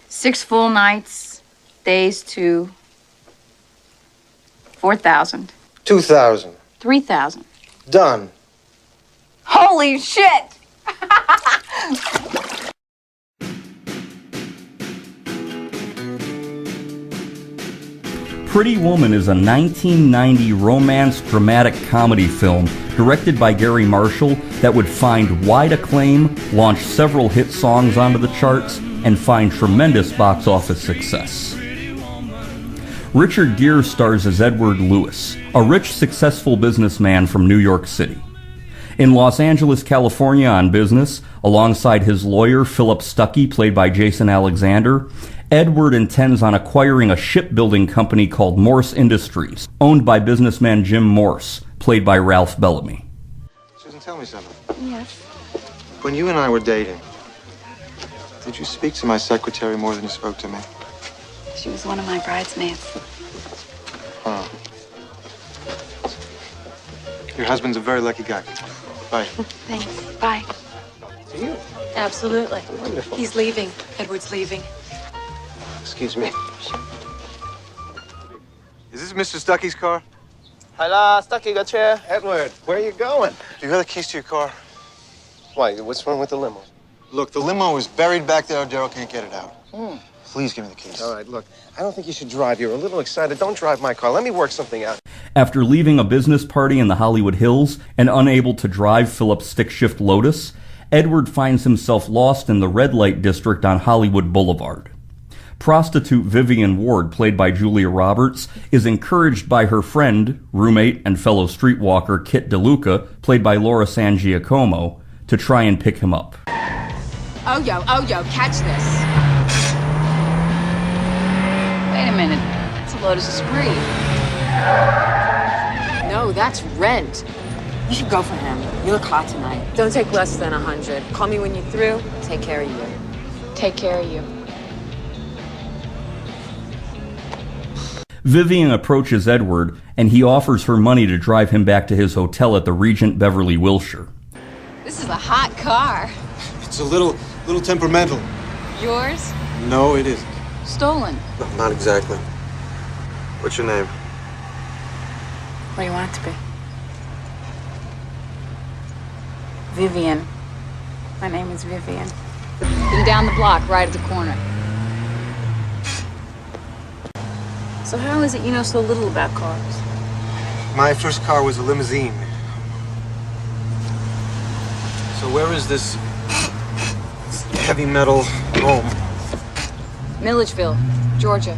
6 full nights, days to 4,000. 2,000. 3,000. Done. Holy shit! Pretty Woman is a 1990 romance dramatic comedy film directed by Gary Marshall that would find wide acclaim, launch several hit songs onto the charts, and find tremendous box office success. Richard Gere stars as Edward Lewis, a rich, successful businessman from New York City. In Los Angeles, California on business, alongside his lawyer Philip Stuckey, played by Jason Alexander, Edward intends on acquiring a shipbuilding company called Morse Industries, owned by businessman Jim Morse, played by Ralph Bellamy. Susan, tell me something. Yes. When you and I were dating, did you speak to my secretary more than you spoke to me? She was one of my bridesmaids. Huh. Your husband's a very lucky guy. Bye. Thanks. Bye. See you. Absolutely. Wonderful. He's leaving. Edward's leaving. Excuse me. Is this Mr. Stuckey's car? Hello, Stuckey, got chair. Edward, where are you going? Do you have the keys to your car? Why, what's wrong with the limo? Look, the limo is buried back there. Daryl can't get it out. Please give me the keys. All right, look, I don't think you should drive. You're a little excited. Don't drive my car. Let me work something out. After leaving a business party in the Hollywood Hills and unable to drive Philip's stick-shift Lotus, Edward finds himself lost in the red light district on Hollywood Boulevard. Prostitute Vivian Ward, played by Julia Roberts, is encouraged by her friend, roommate, and fellow streetwalker Kit DeLuca, played by Laura San Giacomo, to try and pick him up. Oh, yo, catch this. Wait a minute. That's a Lotus Esprit. No, that's rent. You should go for him. You look hot tonight. Don't take less than 100. Call me when you're through. Take care of you. Take care of you. Vivian approaches Edward, and he offers her money to drive him back to his hotel at the Regent Beverly Wilshire. This is a hot car. It's a little temperamental. Yours? No, it isn't. Stolen. No, not exactly. What's your name? What do you want it to be? Vivian. My name is Vivian. Been down the block, right at the corner. So how is it you know so little about cars? My first car was a limousine. So where is this heavy metal home? Milledgeville, Georgia.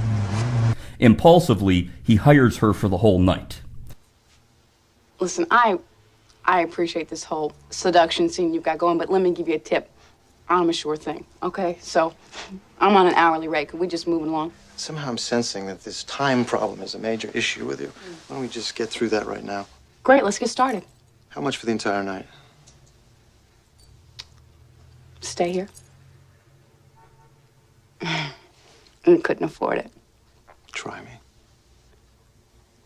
Impulsively, he hires her for the whole night. Listen, I appreciate this whole seduction scene you've got going, but let me give you a tip. I'm a sure thing, okay? So I'm on an hourly rate. Could we just move along? Somehow I'm sensing that this time problem is a major issue with you. Why don't we just get through that right now? Great, let's get started. How much for the entire night? Stay here. I couldn't afford it. Try me.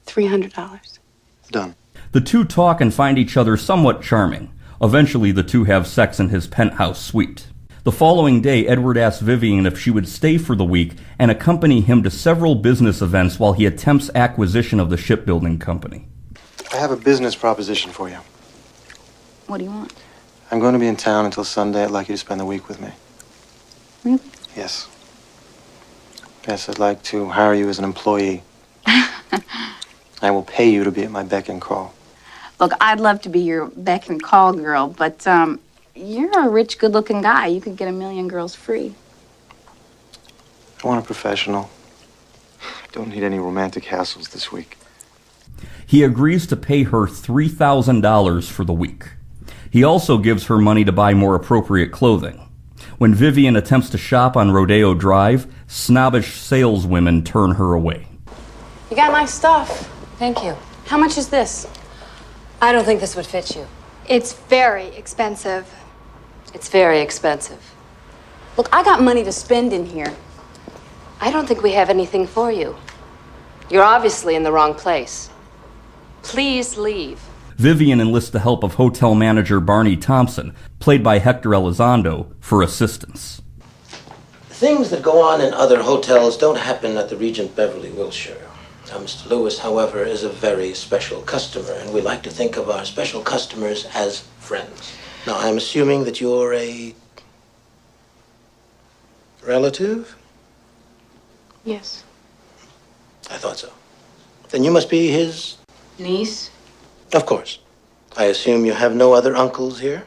$300. Done. The two talk and find each other somewhat charming. Eventually, the two have sex in his penthouse suite. The following day, Edward asks Vivian if she would stay for the week and accompany him to several business events while he attempts acquisition of the shipbuilding company. I have a business proposition for you. What do you want? I'm going to be in town until Sunday. I'd like you to spend the week with me. Really? Yes. Yes, I'd like to hire you as an employee. I will pay you to be at my beck and call. Look, I'd love to be your beck and call girl, but you're a rich, good-looking guy. You could get a million girls free. I want a professional. I don't need any romantic hassles this week. He agrees to pay her $3,000 for the week. He also gives her money to buy more appropriate clothing. When Vivian attempts to shop on Rodeo Drive, snobbish saleswomen turn her away. You got nice stuff. Thank you. How much is this? I don't think this would fit you. It's very expensive. It's very expensive. Look, I got money to spend in here. I don't think we have anything for you. You're obviously in the wrong place. Please leave. Vivian enlists the help of hotel manager Barney Thompson, played by Hector Elizondo, for assistance. Things that go on in other hotels don't happen at the Regent Beverly Wilshire. Mr. Lewis, however, is a very special customer, and we like to think of our special customers as friends. Now, I'm assuming that you're a relative? Yes. I thought so. Then you must be his... Niece? Of course. I assume you have no other uncles here?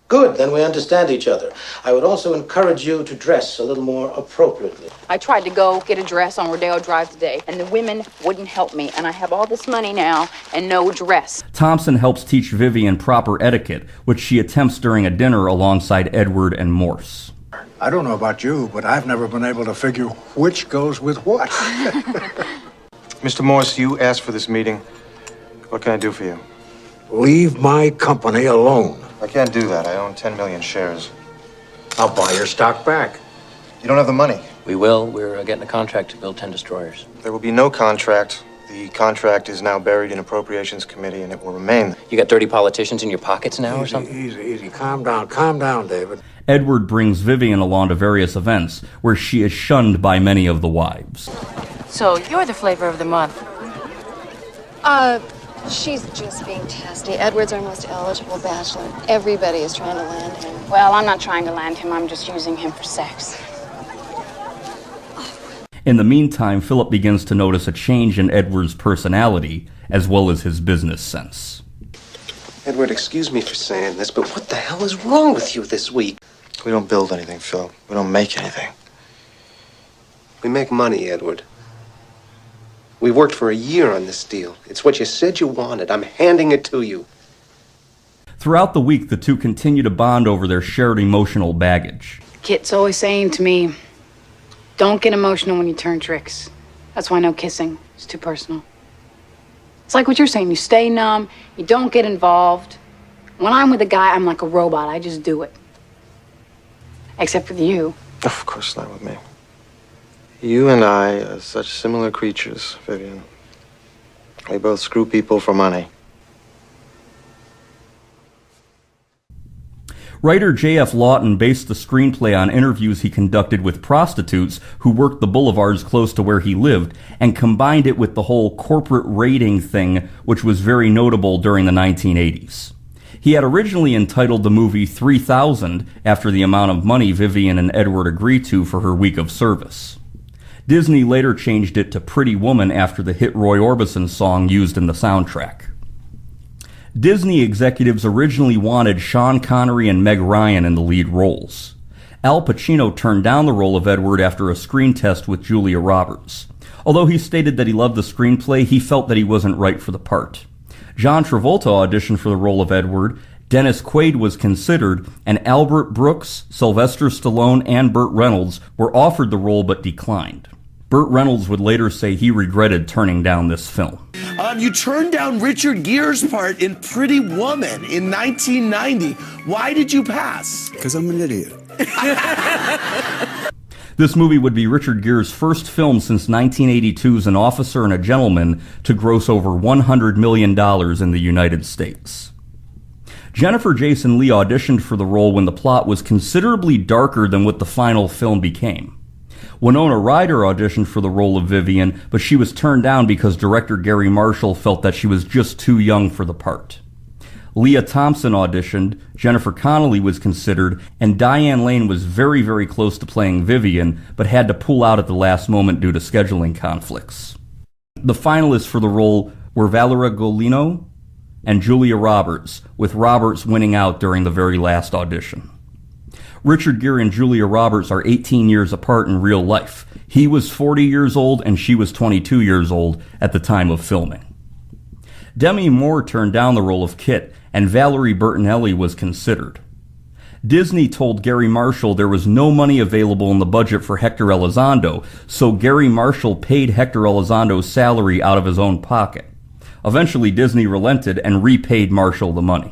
Good, then we understand each other. I would also encourage you to dress a little more appropriately. I tried to go get a dress on Rodeo Drive today, and the women wouldn't help me, and I have all this money now and no dress. Thompson helps teach Vivian proper etiquette, which she attempts during a dinner alongside Edward and Morse. I don't know about you, but I've never been able to figure which goes with what. Mr. Morse, you asked for this meeting. What can I do for you? Leave my company alone. I can't do that. I own 10 million shares. I'll buy your stock back. You don't have the money. We will. We're getting a contract to build 10 destroyers. There will be no contract. The contract is now buried in Appropriations Committee, and it will remain. You got 30 politicians in your pockets now or something? Easy. Calm down, David. Edward brings Vivian along to various events where she is shunned by many of the wives. So, you're the flavor of the month. She's just being testy. Edward's our most eligible bachelor. Everybody is trying to land him. Well, I'm not trying to land him. I'm just using him for sex. In the meantime, Philip begins to notice a change in Edward's personality as well as his business sense. Edward, excuse me for saying this, but what the hell is wrong with you this week? We don't build anything, Phil. We don't make anything. We make money, Edward. We worked for a year on this deal. It's what you said you wanted. I'm handing it to you. Throughout the week, the two continue to bond over their shared emotional baggage. Kit's always saying to me, don't get emotional when you turn tricks. That's why no kissing. It's too personal. It's like what you're saying. You stay numb. You don't get involved. When I'm with a guy, I'm like a robot. I just do it. Except for you. Of course not with me. You and I are such similar creatures, Vivian. We both screw people for money. Writer J.F. Lawton based the screenplay on interviews he conducted with prostitutes who worked the boulevards close to where he lived and combined it with the whole corporate raiding thing, which was very notable during the 1980s. He had originally entitled the movie 3000 after the amount of money Vivian and Edward agreed to for her week of service. Disney later changed it to Pretty Woman after the hit Roy Orbison song used in the soundtrack. Disney executives originally wanted Sean Connery and Meg Ryan in the lead roles. Al Pacino turned down the role of Edward after a screen test with Julia Roberts. Although he stated that he loved the screenplay, he felt that he wasn't right for the part. John Travolta auditioned for the role of Edward, Dennis Quaid was considered, and Albert Brooks, Sylvester Stallone, and Burt Reynolds were offered the role but declined. Burt Reynolds would later say he regretted turning down this film. You turned down Richard Gere's part in Pretty Woman in 1990. Why did you pass? Because I'm an idiot. This movie would be Richard Gere's first film since 1982's An Officer and a Gentleman to gross over $100 million in the United States. Jennifer Jason Leigh auditioned for the role when the plot was considerably darker than what the final film became. Winona Ryder auditioned for the role of Vivian, but she was turned down because director Gary Marshall felt that she was just too young for the part. Leah Thompson auditioned, Jennifer Connelly was considered, and Diane Lane was very, very close to playing Vivian, but had to pull out at the last moment due to scheduling conflicts. The finalists for the role were Valeria Golino and Julia Roberts, with Roberts winning out during the very last audition. Richard Gere and Julia Roberts are 18 years apart in real life. He was 40 years old and she was 22 years old at the time of filming. Demi Moore turned down the role of Kit, and Valerie Bertinelli was considered. Disney told Gary Marshall there was no money available in the budget for Hector Elizondo, so Gary Marshall paid Hector Elizondo's salary out of his own pocket. Eventually, Disney relented and repaid Marshall the money.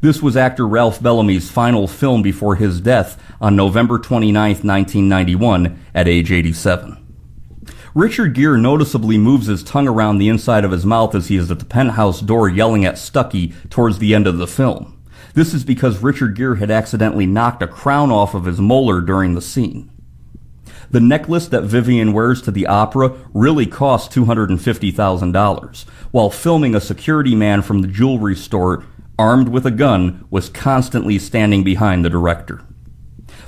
This was actor Ralph Bellamy's final film before his death on November 29, 1991, at age 87. Richard Gere noticeably moves his tongue around the inside of his mouth as he is at the penthouse door yelling at Stuckey towards the end of the film. This is because Richard Gere had accidentally knocked a crown off of his molar during the scene. The necklace that Vivian wears to the opera really cost $250,000, while filming a security man from the jewelry store, armed with a gun, was constantly standing behind the director.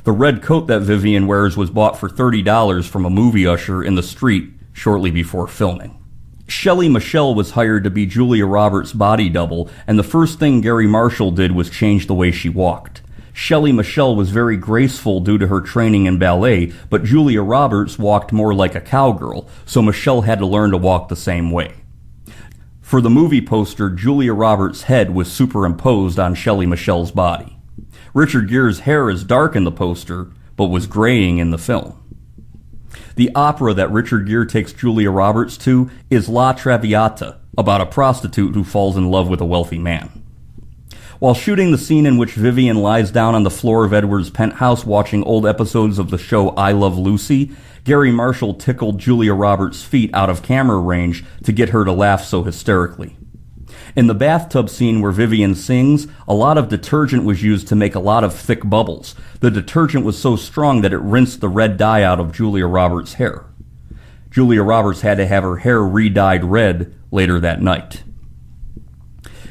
The red coat that Vivian wears was bought for $30 from a movie usher in the street shortly before filming. Shelley Michelle was hired to be Julia Roberts' body double, and the first thing Gary Marshall did was change the way she walked. Shelley Michelle was very graceful due to her training in ballet, but Julia Roberts walked more like a cowgirl, so Michelle had to learn to walk the same way. For the movie poster, Julia Roberts' head was superimposed on Shelley Michelle's body. Richard Gere's hair is dark in the poster, but was graying in the film. The opera that Richard Gere takes Julia Roberts to is La Traviata, about a prostitute who falls in love with a wealthy man. While shooting the scene in which Vivian lies down on the floor of Edward's penthouse watching old episodes of the show I Love Lucy, Gary Marshall tickled Julia Roberts' feet out of camera range to get her to laugh so hysterically. In the bathtub scene where Vivian sings, a lot of detergent was used to make a lot of thick bubbles. The detergent was so strong that it rinsed the red dye out of Julia Roberts' hair. Julia Roberts had to have her hair re-dyed red later that night.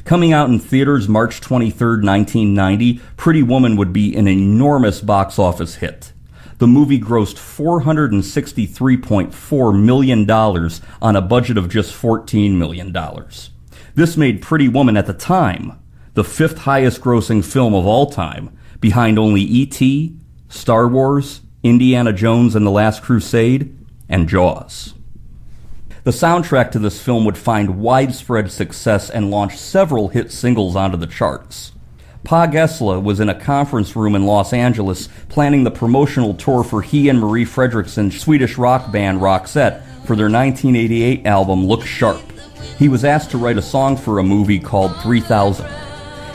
Coming out in theaters March 23, 1990, Pretty Woman would be an enormous box office hit. The movie grossed $463.4 million on a budget of just $14 million. This made Pretty Woman at the time the fifth highest grossing film of all time, behind only E.T., Star Wars, Indiana Jones and the Last Crusade, and Jaws. The soundtrack to this film would find widespread success and launch several hit singles onto the charts. Pa Gessle was in a conference room in Los Angeles planning the promotional tour for he and Marie Fredrikson's Swedish rock band Roxette for their 1988 album Look Sharp. He was asked to write a song for a movie called 3000.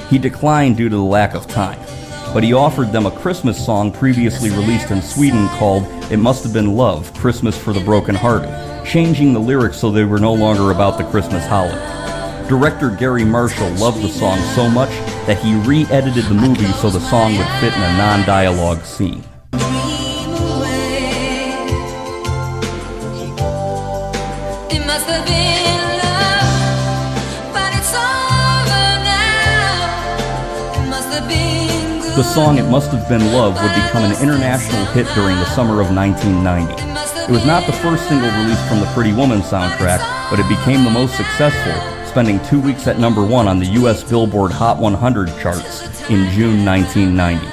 He declined due to the lack of time, but he offered them a Christmas song previously released in Sweden called It Must Have Been Love, Christmas for the Broken-Hearted, changing the lyrics so they were no longer about the Christmas holiday. Director Gary Marshall loved the song so much that he re-edited the movie so the song would fit in a non-dialogue scene. It must have been love, but it's over now. It must have been good. The song It Must Have Been Love would become an international hit during the summer of 1990. It was not the first single released from the Pretty Woman soundtrack, but it became the most successful, spending 2 weeks at number 1 on the U.S. Billboard Hot 100 charts in June 1990.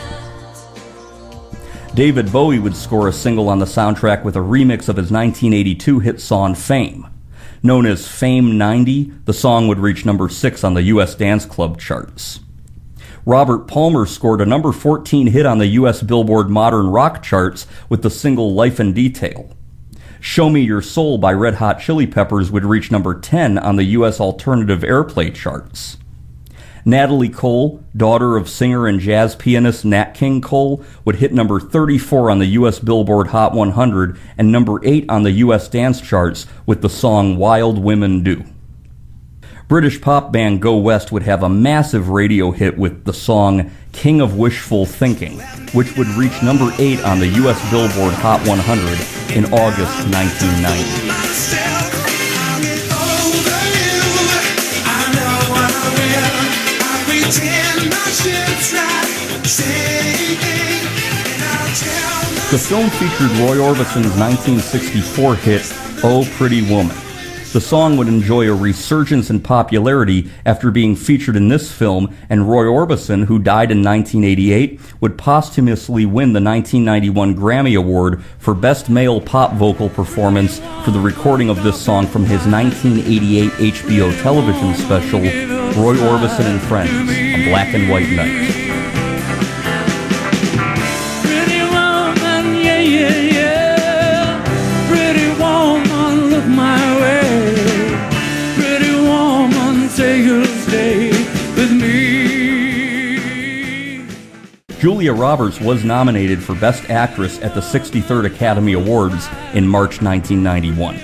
David Bowie would score a single on the soundtrack with a remix of his 1982 hit song Fame. Known as Fame 90, the song would reach number 6 on the U.S. dance club charts. Robert Palmer scored a number 14 hit on the U.S. Billboard Modern Rock charts with the single Life in Detail. Show Me Your Soul by Red Hot Chili Peppers would reach number 10 on the U.S. Alternative Airplay charts. Natalie Cole, daughter of singer and jazz pianist Nat King Cole, would hit number 34 on the U.S. Billboard Hot 100 and number 8 on the U.S. dance charts with the song Wild Women Do. British pop band Go West would have a massive radio hit with the song King of Wishful Thinking, which would reach number 8 on the U.S. Billboard Hot 100 in August 1990. The film featured Roy Orbison's 1964 hit, Oh Pretty Woman. The song would enjoy a resurgence in popularity after being featured in this film, and Roy Orbison, who died in 1988, would posthumously win the 1991 Grammy Award for Best Male Pop Vocal Performance for the recording of this song from his 1988 HBO television special, Roy Orbison and Friends, A Black and White Night. Pretty woman, yeah, yeah, yeah. Pretty woman, look my way. Pretty woman, take a stay with me. Julia Roberts was nominated for Best Actress at the 63rd Academy Awards in March 1991.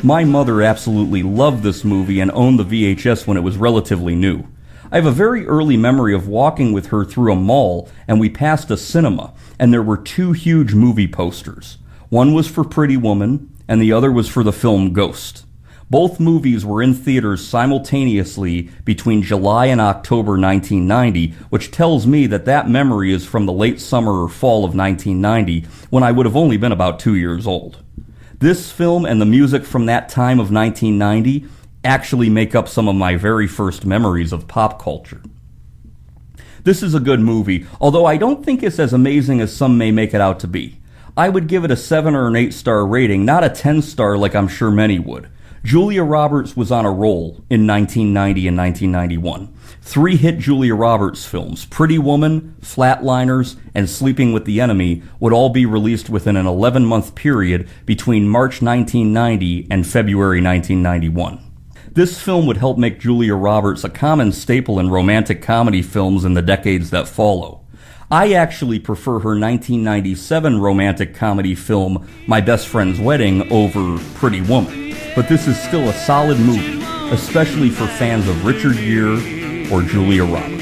My mother absolutely loved this movie and owned the VHS when it was relatively new. I have a very early memory of walking with her through a mall, and we passed a cinema, and there were two huge movie posters. One was for Pretty Woman, and the other was for the film Ghost. Both movies were in theaters simultaneously between July and October 1990, which tells me that that memory is from the late summer or fall of 1990, when I would have only been about 2 years old. This film and the music from that time of 1990 actually make up some of my very first memories of pop culture. This is a good movie, although I don't think it's as amazing as some may make it out to be. I would give it a 7 or an 8-star rating, not a 10-star like I'm sure many would. Julia Roberts was on a roll in 1990 and 1991. 3 hit Julia Roberts films, Pretty Woman, Flatliners, and Sleeping with the Enemy, would all be released within an 11-month period between March 1990 and February 1991. This film would help make Julia Roberts a common staple in romantic comedy films in the decades that follow. I actually prefer her 1997 romantic comedy film, My Best Friend's Wedding, over Pretty Woman. But this is still a solid movie, especially for fans of Richard Gere or Julia Roberts.